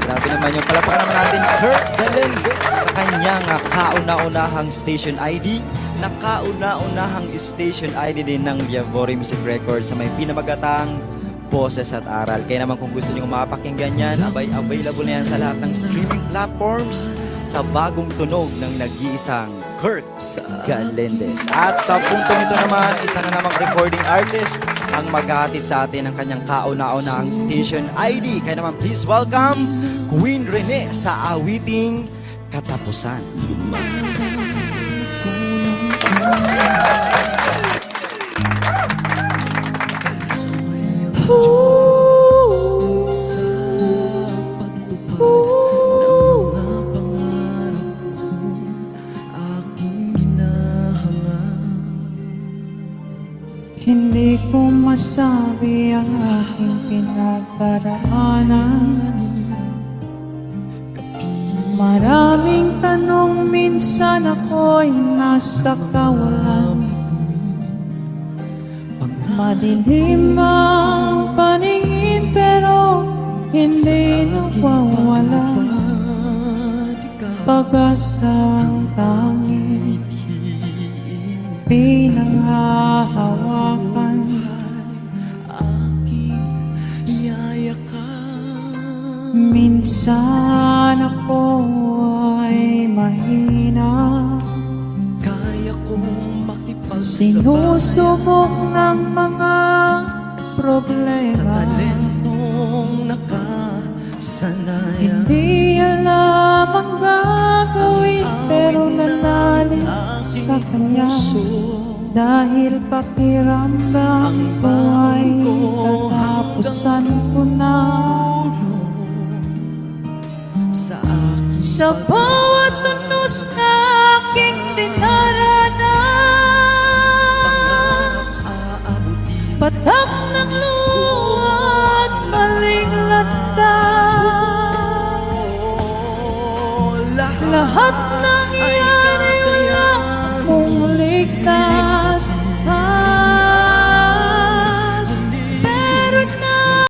Grabe naman yung palapakan naman natin Kurt Galendez sa kanyang kauna-unahang station ID. Nakauna-unahang station ID din ng Viavore Music Records sa may pinamagatang boses at aral. Kaya naman kung gusto nyo mapakinggan yan, available na yan sa lahat ng streaming platforms sa bagong tunog ng nag-iisang Kurt Galendez. At sa puntong ito naman, isa na namang recording artist ang maghahatid sa atin ng kanyang kauna-unahang station ID. Kaya naman please welcome Queen Rene sa awiting Katapusan. Sa pagtupad ng mga pangarap kong aking hinahangad. Hindi ko masabi ang aking pinagdaraanan. Maraming tanong, minsan ako'y nasa kawalan. Madilim ang paningin pero hindi nawawala. Pag-asang tanging pinanghahawakan. Minsan ako ay mahina. Kaya kong makipagsabay Sinusubok ng mga sa problema. talentong nakasanayan. Hindi alam ang gagawin pero nanalig sa kanya. Dahil pakiramdam ko ay katapusan ko na. Sa bawat tunos na aking dinaranas, patak